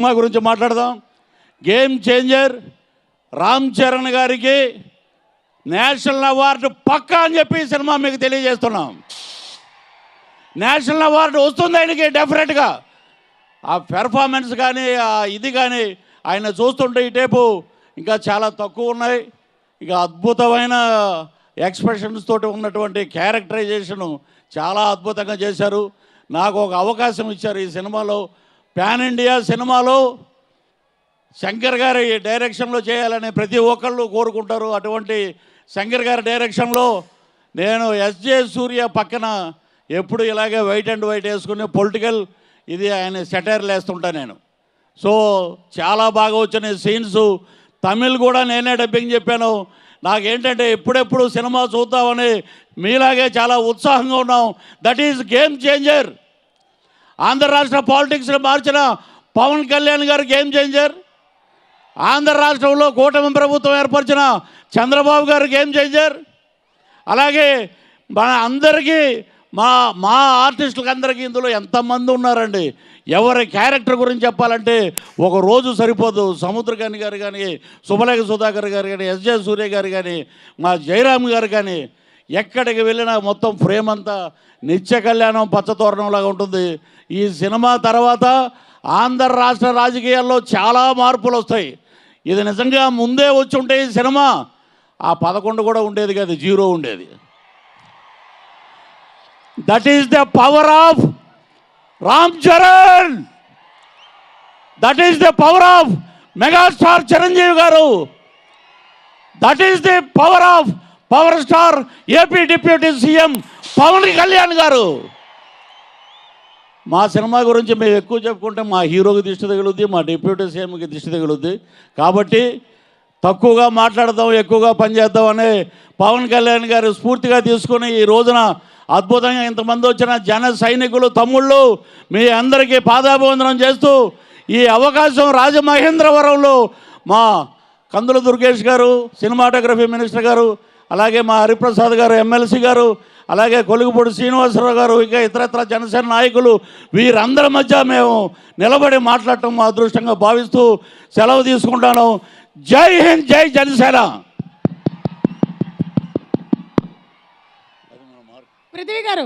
Cinema గురించి మాట్లాడదాం. Game changer Ram Charan గారికి నేషనల్ అవార్డు పక్కా అని చెప్పి సినిమా మీకు తెలియజేస్తున్నాం. నేషనల్ అవార్డు వస్తుంది ఆయనకి డెఫినెట్గా. ఆ పెర్ఫార్మెన్స్ కానీ ఆ ఇది కానీ ఆయన చూస్తుంటే ఈ టేపు ఇంకా చాలా తక్కువ ఉన్నాయి. ఇక అద్భుతమైన ఎక్స్ప్రెషన్స్ తోటి ఉన్నటువంటి క్యారెక్టరైజేషను చాలా అద్భుతంగా చేశారు. నాకు ఒక అవకాశం ఇచ్చారు ఈ సినిమాలో. పాన్ ఇండియా సినిమాలో శంకర్ గారి డైరెక్షన్లో చేయాలని ప్రతి ఒక్కళ్ళు కోరుకుంటారు. అటువంటి శంకర్ గారి డైరెక్షన్లో నేను ఎస్జే సూర్య పక్కన ఎప్పుడు ఇలాగే వైట్ అండ్ వైట్ వేసుకుని పొలిటికల్ ఇది ఆయన సెటైర్లు వేస్తుంటా నేను. సో చాలా బాగా వచ్చిన సీన్స్. తమిళ్ కూడా నేనే డబ్బింగ్ చెప్పాను. నాకేంటంటే ఎప్పుడెప్పుడు సినిమా చూద్దామని మీలాగే చాలా ఉత్సాహంగా ఉన్నాం. That is game changer. Andhra రాష్ట్ర పాలిటిక్స్ని మార్చిన పవన్ కళ్యాణ్ గారు గేమ్ చేంజర్. ఆంధ్ర రాష్ట్రంలో కూటమి ప్రభుత్వం ఏర్పరిచిన చంద్రబాబు గారు గేమ్ చేంజర్. అలాగే మన అందరికీ మా ఆర్టిస్టులకు అందరికీ ఇందులో ఎంతమంది ఉన్నారండి. ఎవరి క్యారెక్టర్ గురించి చెప్పాలంటే ఒక రోజు సరిపోదు. సముద్రకాని గారు కానీ, శుభలేఖ సుధాకర్ గారు కానీ, ఎస్జే సూర్య గారు కానీ, మా జయరామ్ గారు కానీ, ఎక్కడికి వెళ్ళినా మొత్తం ఫ్రేమ్ అంతా నిత్య కళ్యాణం పచ్చతోరణంలాగా ఉంటుంది. ఈ సినిమా తర్వాత ఆంధ్ర రాష్ట్ర రాజకీయాల్లో చాలా మార్పులు వస్తాయి. ఇది నిజంగా ముందే వచ్చి ఉంటే ఈ సినిమా ఆ 11 కూడా ఉండేది కాదు, 0 ఉండేది. That is the power of Ram Charan. That is the power of megastar Chiranjeevi garu. That is the power of power star AP deputy CM Pawan Kalyan garu. మా సినిమా గురించి మేము ఎక్కువ చెప్పుకుంటే మా హీరోకి దిష్టి తగులుద్ది, మా డిప్యూటీ సీఎంకి దిష్టి తగులుద్ది. కాబట్టి తక్కువగా మాట్లాడదాం, ఎక్కువగా పనిచేద్దాం అనే పవన్ కళ్యాణ్ గారు స్ఫూర్తిగా తీసుకుని ఈ రోజున అద్భుతంగా ఇంతమంది వచ్చిన జన సైనికులు తమ్ముళ్ళు మీ అందరికీ పాదాభివందనం చేస్తూ ఈ అవకాశం రాజమహేంద్రవరంలో మా కందుల దుర్గేష్ గారు సినిమాటోగ్రఫీ మినిస్టర్ గారు, అలాగే మా హరిప్రసాద్ గారు ఎమ్మెల్సీ గారు, అలాగే కొలుగుపూడి శ్రీనివాసరావు గారు, ఇంకా ఇతరత్ర జనసేన నాయకులు వీరందరి మధ్య మేము నిలబడి మాట్లాడటం మా అదృష్టంగా భావిస్తూ సెలవు తీసుకుంటాను. జై హింద్, జై జనసేన. పృథ్వీ గారు